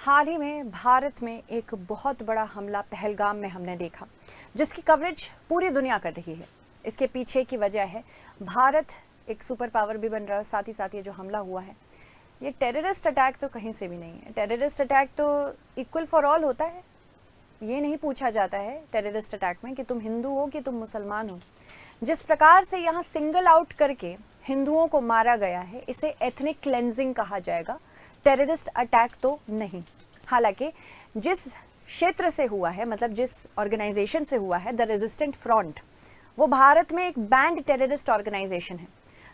हाल ही में भारत में एक बहुत बड़ा हमला पहलगाम में हमने देखा, जिसकी कवरेज पूरी दुनिया कर रही है। इसके पीछे की वजह है भारत एक सुपर पावर भी बन रहा है। साथ ही साथ ये जो हमला हुआ है, ये टेररिस्ट अटैक तो कहीं से भी नहीं है। टेररिस्ट अटैक तो इक्वल फॉर ऑल होता है। ये नहीं पूछा जाता है टेररिस्ट अटैक में कि तुम हिंदू हो कि तुम मुसलमान हो। जिस प्रकार से यहाँ सिंगल आउट करके हिंदुओं को मारा गया है, इसे एथनिक क्लेंजिंग कहा जाएगा, टेररिस्ट अटैक तो नहीं। हालांकि जिस क्षेत्र से हुआ है, मतलब जिस ऑर्गेनाइजेशन से हुआ है, द रेजिस्टेंट फ्रंट, वो भारत में एक बैंड टेररिस्ट ऑर्गेनाइजेशन है।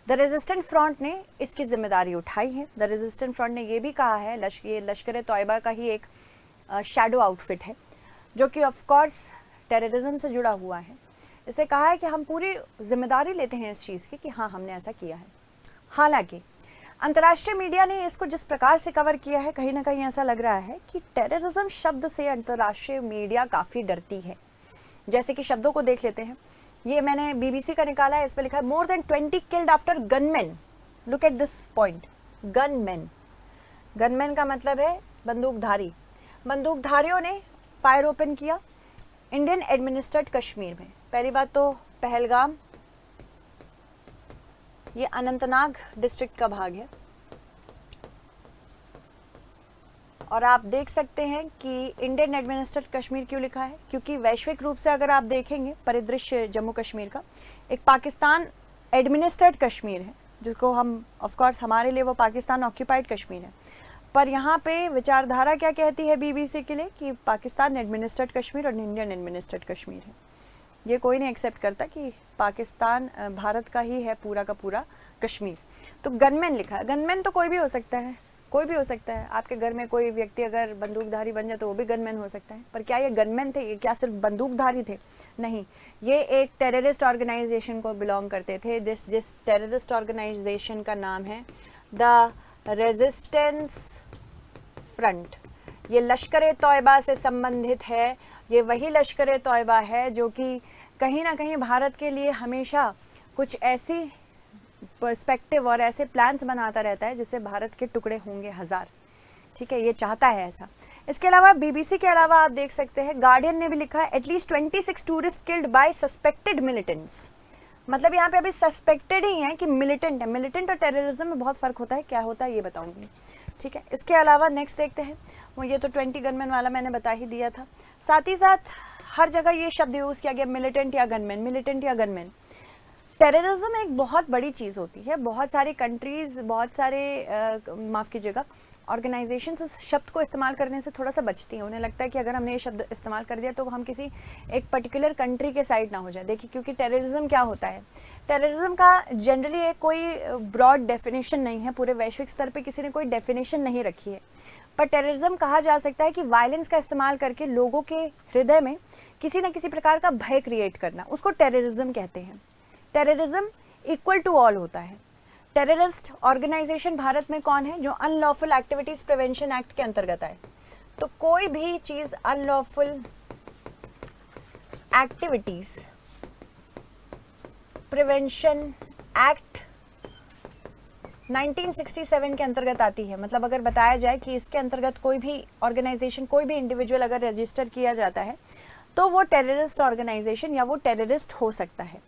द रेजिस्टेंट फ्रंट ने इसकी जिम्मेदारी उठाई है। द रेजिस्टेंट फ्रंट ने ये भी कहा है, ये लश्कर तौयबा का ही एक शैडो आउटफिट है, जो कि ऑफ कोर्स टेररिज्म से जुड़ा हुआ है। इसने कहा है कि हम पूरी जिम्मेदारी लेते हैं इस चीज़ की कि हाँ, हमने ऐसा किया है। हालांकि अंतर्राष्ट्रीय मीडिया ने इसको जिस प्रकार से कवर किया है, कहीं ना कहीं ऐसा लग रहा है कि टेररिज्म शब्द से अंतर्राष्ट्रीय मीडिया काफ़ी डरती है। जैसे कि शब्दों को देख लेते हैं। ये मैंने बीबीसी का निकाला है, इस पर लिखा है more than 20 killed after gunman. Look at this point, gunman. Gunman का मतलब है बंदूकधारी। बंदूकधारियों ने फायर ओपन किया इंडियन एडमिनिस्ट्रेड कश्मीर में। पहली बात तो पहलगाम, ये अनंतनाग डिस्ट्रिक्ट का भाग है। और आप देख सकते हैं कि इंडियन एडमिनिस्ट्रेड कश्मीर क्यों लिखा है, क्योंकि वैश्विक रूप से अगर आप देखेंगे परिदृश्य जम्मू कश्मीर का, एक पाकिस्तान एडमिनिस्ट्रेड कश्मीर है, जिसको हम ऑफ कोर्स हमारे लिए वो पाकिस्तान ऑक्यूपाइड कश्मीर है। पर यहाँ पे विचारधारा क्या कहती है बीबीसी के लिए कि पाकिस्तान एडमिनिस्ट्रेड कश्मीर और इंडियन एडमिनिस्ट्रेड कश्मीर है। ये कोई नहीं एक्सेप्ट करता कि पाकिस्तान भारत का ही है पूरा का पूरा कश्मीर। तो गनमैन लिखा है। गनमैन तो कोई भी हो सकता है, कोई भी हो सकता है। आपके घर में कोई व्यक्ति अगर बंदूकधारी बन जाए तो वो भी गनमैन हो सकता है। पर क्या ये गनमैन थे? ये क्या सिर्फ बंदूकधारी थे? नहीं, ये एक टेररिस्ट ऑर्गेनाइजेशन को बिलोंग करते थे। जिस टेररिस्ट ऑर्गेनाइजेशन का नाम है द रेजिस्टेंस फ्रंट। ये लश्कर तौयबा से संबंधित है। ये वही लश्कर तौयबा है जो कि कहीं ना कहीं भारत के लिए हमेशा कुछ ऐसी पर्सपेक्टिव और ऐसे प्लान्स बनाता रहता है जिससे भारत के टुकड़े होंगे हजार। ठीक है, ये चाहता है ऐसा। इसके अलावा बीबीसी के अलावा आप देख सकते हैं गार्डियन ने भी लिखा है at least 26 tourist killed by suspected militants. मतलब यहाँ पे अभी सस्पेक्टेड ही है कि मिलिटेंट है। मिलिटेंट और टेररिज्म में बहुत फर्क होता है। क्या होता है ये बताऊंगी। ठीक है, इसके अलावा नेक्स्ट देखते हैं। वो ये तो 20 गनमैन वाला मैंने बता ही दिया था। साथ ही साथ हर जगह ये शब्द यूज़ किया गया, मिलिटेंट या गनमैन, मिलिटेंट या गनमैन। टेररिज्म एक बहुत बड़ी चीज़ होती है। बहुत सारी कंट्रीज़, बहुत सारे माफ़ कीजिएगा ऑर्गेनाइजेशंस इस शब्द को इस्तेमाल करने से थोड़ा सा बचती हैं। उन्हें लगता है कि अगर हमने ये शब्द इस्तेमाल कर दिया तो हम किसी एक पर्टिकुलर कंट्री के साइड ना हो जाए। देखिए, क्योंकि टेररिज्म क्या होता है, टेररिज्म का जनरली एक कोई ब्रॉड डेफिनेशन नहीं है। पूरे वैश्विक स्तर पे किसी ने कोई डेफिनेशन नहीं रखी है। पर टेररिज्म कहा जा सकता है कि वायलेंस का इस्तेमाल करके लोगों के हृदय में किसी न किसी प्रकार का भय क्रिएट करना, उसको टेररिज्म कहते हैं। टेररिज्म इक्वल टू ऑल होता है। टेररिस्ट ऑर्गेनाइजेशन भारत में कौन है? जो अनलॉफुल एक्टिविटीज प्रिवेंशन एक्ट के अंतर्गत आए। तो कोई भी चीज अनलॉफुल एक्टिविटीज प्रिवेंशन एक्ट 1967 के अंतर्गत आती है। मतलब अगर बताया जाए कि इसके अंतर्गत कोई भी ऑर्गेनाइजेशन, कोई भी इंडिविजुअल अगर रजिस्टर किया जाता है तो वो टेररिस्ट ऑर्गेनाइजेशन या वो टेररिस्ट हो सकता है।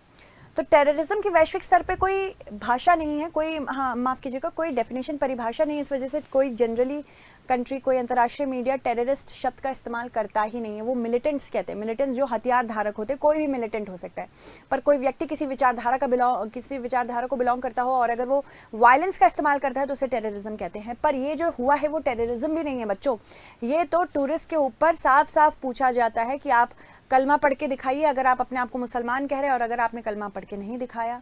तो टेररिज्म की वैश्विक स्तर पे कोई भाषा नहीं है, कोई, हाँ माफ़ कीजिएगा, कोई डेफिनेशन, परिभाषा नहीं है। इस वजह से कोई जनरली कंट्री, कोई अंतर्राष्ट्रीय मीडिया टेररिस्ट शब्द का इस्तेमाल करता ही नहीं है। वो मिलिटेंट्स कहते हैं। मिलिटेंट्स जो हथियार धारक होते हैं, कोई भी मिलिटेंट हो सकता है। पर कोई व्यक्ति किसी विचारधारा को बिलोंग करता हो और अगर वो वायलेंस का इस्तेमाल करता है तो उसे टेररिज्म कहते हैं। पर ये जो हुआ है वो टेररिज्म भी नहीं है बच्चों। ये तो टूरिस्ट के ऊपर साफ साफ पूछा जाता है कि आप कलमा पढ़ के दिखाइए। अगर आप अपने आप को मुसलमान कह रहे हैं और अगर आपने कलमा पढ़ के नहीं दिखाया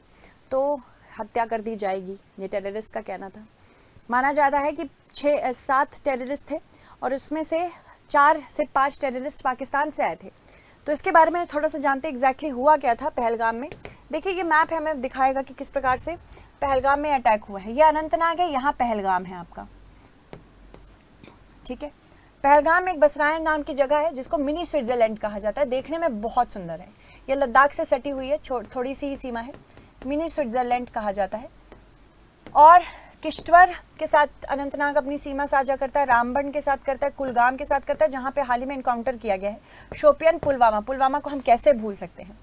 तो हत्या कर दी जाएगी। ये टेररिस्ट का कहना था। माना जाता है कि 6-7 टेररिस्ट थे और उसमें से 4 से 5 टेररिस्ट पाकिस्तान से आए थे। तो इसके बारे में थोड़ा सा जानते एग्जैक्टली हुआ क्या था पहलगाम में। देखिए, ये मैप है, हमें दिखाएगा कि किस प्रकार से पहलगाम में अटैक हुआ है। ये अनंतनाग है, यहाँ पहलगाम है आपका। ठीक है, पहलगाम एक बसरायन नाम की जगह है जिसको मिनी स्विट्जरलैंड कहा जाता है। देखने में बहुत सुंदर है। ये लद्दाख से सटी हुई है, थोड़ी सी ही सीमा है। मिनी स्विट्जरलैंड कहा जाता है। और किश्तवाड़ के साथ अनंतनाग अपनी सीमा साझा करता है, रामबन के साथ करता है, कुलगाम के साथ करता है, जहाँ पे हाल ही में इनकाउंटर किया गया है, शोपियान, पुलवामा को हम कैसे भूल सकते हैं।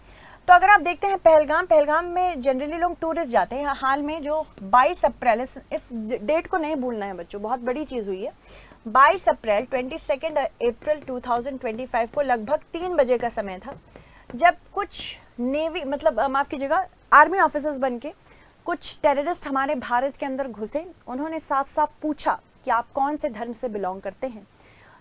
तो अगर आप देखते हैं पहलगाम में जनरली लोग टूरिस्ट जाते हैं। हाल में जो 22 अप्रैल, इस डेट को नहीं भूलना है बच्चों, बहुत बड़ी चीज़ हुई है। 22 अप्रैल 22 अप्रैल 2025 को लगभग 3 बजे का समय था, जब कुछ नेवी मतलब माफ़ कीजिएगा आर्मी ऑफिसर्स बन के कुछ टेररिस्ट हमारे भारत के अंदर घुसे। उन्होंने साफ साफ पूछा कि आप कौन से धर्म से बिलोंग करते हैं।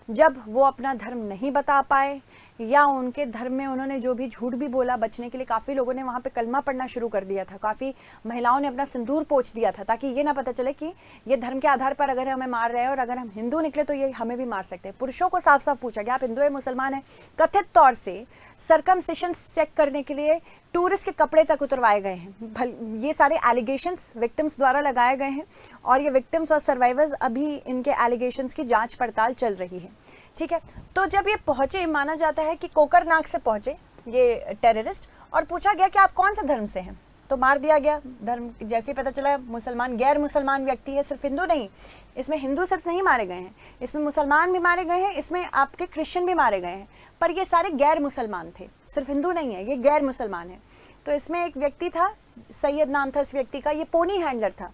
जब वो अपना धर्म नहीं बता पाए या उनके धर्म में उन्होंने जो भी झूठ भी बोला, बचने के लिए काफ़ी लोगों ने वहाँ पे कलमा पढ़ना शुरू कर दिया था, काफ़ी महिलाओं ने अपना सिंदूर पोंछ दिया था, ताकि ये ना पता चले कि ये धर्म के आधार पर अगर हमें मार रहे हैं और अगर हम हिंदू निकले तो ये हमें भी मार सकते हैं। पुरुषों को साफ साफ पूछा गया आप हिंदू है मुसलमान है। कथित तौर से सरकमसिशन चेक करने के लिए टूरिस्ट के कपड़े तक उतरवाए गए हैं। ये सारे एलिगेशंस विक्टिम्स द्वारा लगाए गए हैं और ये विक्टिम्स और सर्वाइवर्स अभी इनके एलिगेशंस की जांच पड़ताल चल रही है। ठीक है, तो जब ये पहुंचे, माना जाता है कि कोकरनाग से पहुंचे ये टेररिस्ट, और पूछा गया कि आप कौन से धर्म से हैं, तो मार दिया गया। धर्म जैसे ही पता चला मुसलमान, गैर मुसलमान व्यक्ति है, सिर्फ हिंदू नहीं, इसमें हिंदू सिर्फ नहीं मारे गए हैं, इसमें मुसलमान भी मारे गए हैं, इसमें आपके क्रिश्चियन भी मारे गए हैं, पर ये सारे गैर मुसलमान थे, सिर्फ हिंदू नहीं है, ये गैर मुसलमान है। तो इसमें एक व्यक्ति था, सैयद नाम था इस व्यक्ति का, ये पोनी हैंडलर था।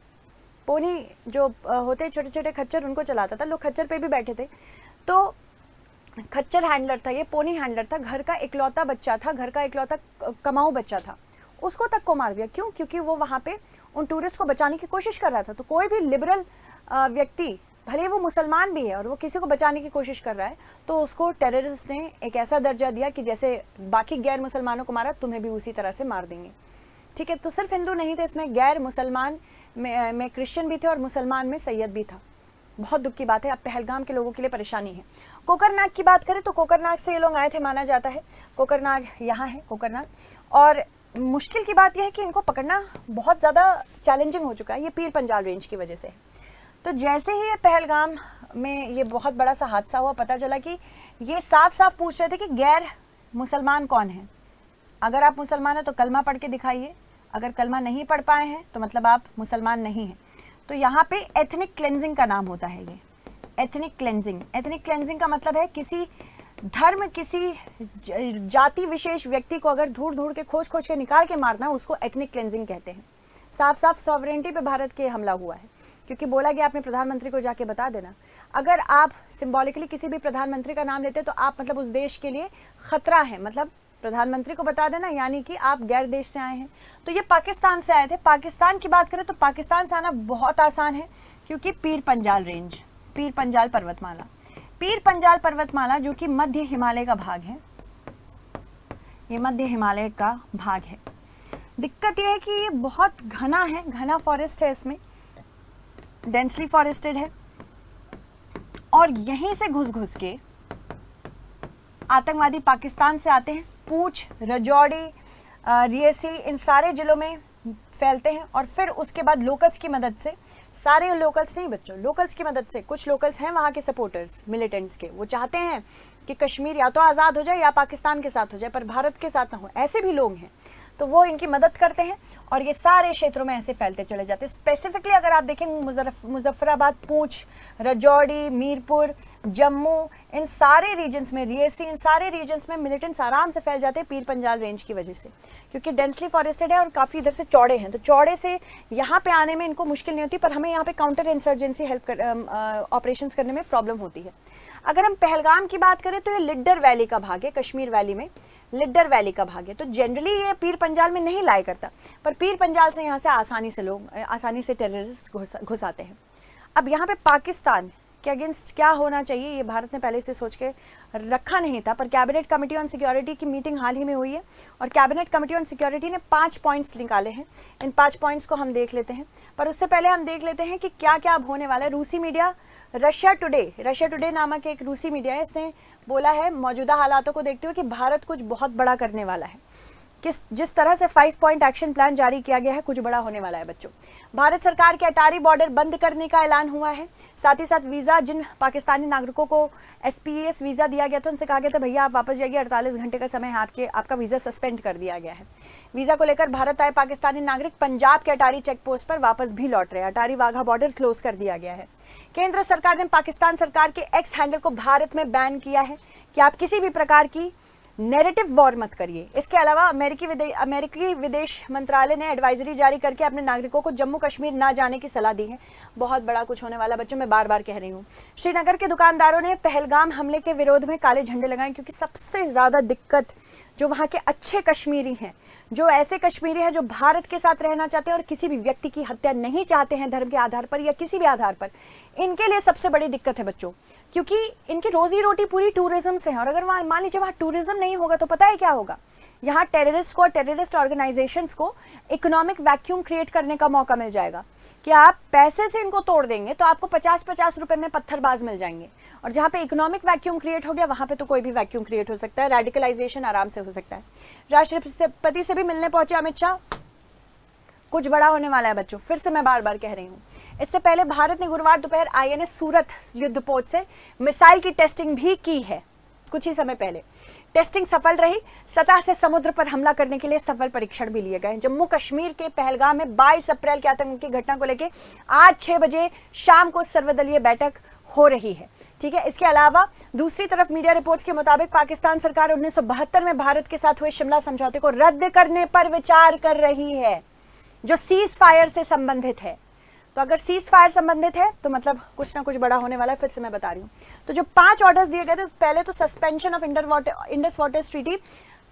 पोनी जो होते छोटे छोटे खच्चर, उनको चलाता था, लोग खच्चर पे भी बैठे थे, तो खच्चर हैंडलर था ये, पोनी हैंडलर था, घर का इकलौता बच्चा था, घर का इकलौता कमाऊ बच्चा था, उसको तक को मार दिया। क्यों? क्योंकि वो वहाँ पे उन टूरिस्ट को बचाने की कोशिश कर रहा था। तो कोई भी लिबरल व्यक्ति, भले वो मुसलमान भी है और वो किसी को बचाने की कोशिश कर रहा है, तो उसको टेररिस्ट ने एक ऐसा दर्जा दिया कि जैसे बाकी गैर मुसलमानों को मारा, तुम्हें भी उसी तरह से मार देंगे। ठीक है, तो सिर्फ हिंदू नहीं थे इसमें, गैर मुसलमान में क्रिश्चियन भी थे और मुसलमान में सैयद भी था। बहुत दुख की बात है, अब पहलगाम के लोगों के लिए परेशानी है। कोकरनाग की बात करें तो कोकरनाग से ये लोग आए थे, माना जाता है कोकरनाग यहाँ है कोकरनाग, और मुश्किल की बात यह है कि इनको पकड़ना बहुत ज़्यादा चैलेंजिंग हो चुका है, ये पीर पंजाल रेंज की वजह से। तो जैसे ही ये पहलगाम में ये बहुत बड़ा सा हादसा हुआ, पता चला कि ये साफ साफ पूछ रहे थे कि गैर मुसलमान कौन है, अगर आप मुसलमान हैं तो कलमा पढ़ के दिखाइए, अगर कलमा नहीं पढ़ पाए हैं तो मतलब आप मुसलमान नहीं हैं। तो यहाँ पे एथनिक क्लेंजिंग का नाम होता है ये, एथनिक क्लेंजिंग। एथनिक क्लेंजिंग का मतलब है किसी धर्म, किसी जाति विशेष व्यक्ति को अगर ढूंढ ढूंढ के खोज खोज के निकाल के मारना, उसको एथनिक क्लेंजिंग कहते हैं। साफ साफ सॉवरेनिटी पे भारत के हमला हुआ है, क्योंकि बोला गया आपने प्रधानमंत्री को जाके बता देना। अगर आप सिंबॉलिकली किसी भी प्रधानमंत्री का नाम लेते तो आप मतलब उस देश के लिए खतरा है, मतलब प्रधानमंत्री को बता देना यानी कि आप गैर देश से आए हैं। तो ये पाकिस्तान से आए थे। पाकिस्तान की बात करें तो पाकिस्तान से आना बहुत आसान है, क्योंकि पीर पंजाल रेंज, पीर पंजाल पर्वतमाला, पीर पंजाल पर्वतमाला जो कि मध्य हिमालय का भाग है, ये मध्य हिमालय का भाग है। दिक्कत ये है कि ये बहुत घना है, घना फॉरेस्ट है, इसमें डेंसली फॉरेस्टेड है, और यहीं से घुस घुस के आतंकवादी पाकिस्तान से आते हैं, पूंछ, राजौरी, रियासी, इन सारे जिलों में फैलते हैं, और फिर उसके बाद लोकल्स की मदद से, सारे लोकल्स नहीं बच्चों, लोकल्स की मदद से, कुछ लोकल्स हैं वहाँ के सपोर्टर्स मिलिटेंट्स के, वो चाहते हैं कि कश्मीर या तो आज़ाद हो जाए या पाकिस्तान के साथ हो जाए, पर भारत के साथ ना हो, ऐसे भी लोग हैं, तो वो इनकी मदद करते हैं और ये सारे क्षेत्रों में ऐसे फैलते चले जाते हैं। स्पेसिफिकली अगर आप देखें मुजफ्फराबाद, पूंछ, राजौरी, मीरपुर, जम्मू, इन सारे रीजन्स में, रियासी, इन सारे रीजन्स में मिलिटेंट्स आराम से फैल जाते हैं पीर पंजाल रेंज की वजह से, क्योंकि डेंसली फॉरेस्टेड है और काफ़ी इधर से चौड़े हैं, तो चौड़े से यहाँ पे आने में इनको मुश्किल नहीं होती, पर हमें यहाँ पे काउंटर इंसर्जेंसी ऑपरेशंस करने में प्रॉब्लम होती है। अगर हम पहलगाम की बात करें तो ये लिड्डर वैली का भाग है, कश्मीर वैली में लिड्डर वैली का भाग है, तो जनरली ये पीर पंजाल में नहीं लाया करता, पर पीर पंजाल से यहाँ से आसानी से टेररिस्ट घुस आते हैं। अब यहाँ पे पाकिस्तान के अगेंस्ट क्या होना चाहिए, ये भारत ने पहले से सोच के रखा नहीं था, पर कैबिनेट कमेटी ऑन सिक्योरिटी की मीटिंग हाल ही में हुई है और कैबिनेट कमेटी ऑन सिक्योरिटी ने 5 पॉइंट्स निकाले हैं। इन 5 पॉइंट्स को हम देख लेते हैं, पर उससे पहले हम देख लेते हैं कि क्या क्या अब होने वाला है। रूसी मीडिया, रशिया टुडे नामक एक रूसी मीडिया है, इसने बोला है मौजूदा हालातों को देखते हुए कि भारत कुछ बहुत बड़ा करने वाला है। जिस तरह से 5 पॉइंट एक्शन प्लान जारी किया गया है, कुछ बड़ा होने वाला है बच्चों। भारत सरकार के अटारी बॉर्डर बंद करने का ऐलान हुआ है। साथ ही साथ वीजा, जिन पाकिस्तानी नागरिकों को SPS वीजा दिया गया था, उनसे कहा गया था भैया आप वापस जाइए, 48 घंटे का समय आपका वीजा सस्पेंड कर दिया गया है। वीजा को लेकर भारत आए पाकिस्तानी नागरिक पंजाब के अटारी चेक पोस्ट पर वापस भी लौट रहे हैं। अटारी वाघा बॉर्डर क्लोज कर दिया गया है। केंद्र सरकार ने पाकिस्तान सरकार के एक्स हैंडल को भारत में बैन किया है कि आप किसी भी प्रकार की नैरेटिव वॉर मत करिए। इसके अलावा अमेरिकी विदेश मंत्रालय ने एडवाइजरी जारी करके अपने नागरिकों को जम्मू कश्मीर ना जाने की सलाह दी है। बहुत बड़ा कुछ होने वाला बच्चों, मैं बार बार कह रही हूँ। श्रीनगर के दुकानदारों ने पहलगाम हमले के विरोध में काले झंडे लगाए, क्योंकि सबसे ज़्यादा दिक्कत जो वहाँ के अच्छे कश्मीरी हैं, जो ऐसे कश्मीरी हैं जो भारत के साथ रहना चाहते हैं और किसी भी व्यक्ति की हत्या नहीं चाहते हैं धर्म के आधार पर या किसी भी आधार पर, इनके लिए सबसे बड़ी दिक्कत है बच्चों, क्योंकि इनकी रोजी रोटी पूरी टूरिज्म से है। और अगर वहाँ मान लीजिए वहाँ टूरिज्म नहीं होगा तो पता है क्या होगा, यहाँ टेररिस्ट को और टेररिस्ट ऑर्गेनाइजेशंस को इकोनॉमिक वैक्यूम क्रिएट करने का मौका मिल जाएगा कि आप पैसे से इनको तोड़ देंगे तो आपको 50-50 रुपए में पत्थरबाज मिल जाएंगे। और जहाँ पे इकोनॉमिक वैक्यूम क्रिएट हो गया, वहाँ पे तो कोई भी वैक्यूम क्रिएट हो सकता है, रेडिकलाइजेशन आराम से हो सकता है। राष्ट्रपति से भी मिलने पहुंचे अमित शाह, कुछ बड़ा होने वाला है बच्चों, फिर से मैं बार बार कह रही हूँ। इससे पहले भारत ने गुरुवार दोपहर INS सूरत युद्धपोत से मिसाइल की टेस्टिंग भी की है। कुछ ही समय पहले टेस्टिंग सफल रही। सतह से समुद्र पर हमला करने के लिए सफल परीक्षण भी लिए गए। जम्मू कश्मीर के पहलगाम में 22 अप्रैल की आतंक की घटना को लेकर आज 6 बजे शाम को सर्वदलीय बैठक हो रही है। ठीक है। इसके अलावा दूसरी तरफ मीडिया रिपोर्ट्स के मुताबिक पाकिस्तान सरकार 1972 में भारत के साथ हुए शिमला समझौते को रद्द करने पर विचार कर रही है, जो सीज फायर से संबंधित है। तो अगर सीज फायर संबंधित है तो मतलब कुछ ना कुछ बड़ा होने वाला है, फिर से मैं बता रही हूँ। तो जो 5 ऑर्डर्स दिए गए थे, पहले तो suspension of Indus water treaty,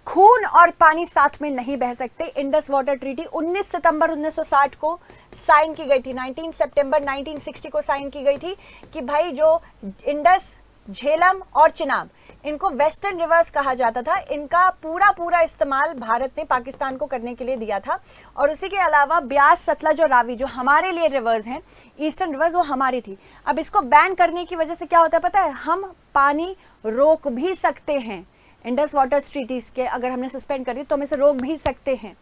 खून और पानी साथ में नहीं बह सकते। इंडस वाटर ट्रीटी 19 सितंबर 1960 को साइन की गई थी, 19 सितंबर 1960 को साइन की गई थी कि भाई जो इंडस, झेलम और चिनाब, इनको वेस्टर्न रिवर्स कहा जाता था, इनका पूरा इस्तेमाल भारत ने पाकिस्तान को करने के लिए दिया था। और उसी के अलावा ब्यास, सतलज और रावी जो हमारे लिए रिवर्स हैं, ईस्टर्न रिवर्स, वो हमारी थी। अब इसको बैन करने की वजह से क्या होता है पता है, हम पानी रोक भी सकते हैं। इंडस वाटर ट्रीटीज के अगर हमने सस्पेंड कर दी तो हम इसे रोक भी सकते हैं।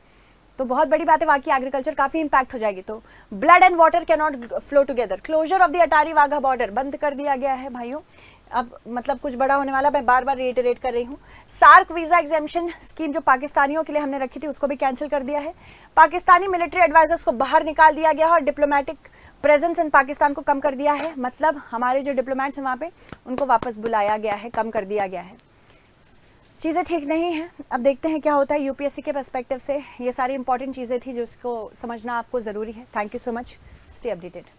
तो बहुत बड़ी बात है, वहाँ की एग्रीकल्चर काफी इंपैक्ट हो जाएगी। तो blood and water can not flow together. Closure of the Attari Wagah border बंद कर दिया गया है भाइयों। अब मतलब कुछ बड़ा होने वाला, मैं बार बार रिएटरेट कर रही हूँ। सार्क वीजा एग्जेम्पशन स्कीम जो पाकिस्तानियों के लिए हमने रखी थी, उसको भी कैंसिल कर दिया है। पाकिस्तानी मिलिट्री एडवाइजर्स को बाहर निकाल दिया गया है और डिप्लोमेटिक प्रेजेंस इन पाकिस्तान को कम कर दिया है। मतलब हमारे जो डिप्लोमेट्स हैं वहाँ पे, उनको वापस बुलाया गया है, कम कर दिया गया है। चीज़ें ठीक नहीं हैं। अब देखते हैं क्या होता है। UPSC के पर्सपेक्टिव से ये सारी इंपॉर्टेंट चीज़ें थी जिसको समझना आपको ज़रूरी है। Thank you so much. Stay updated.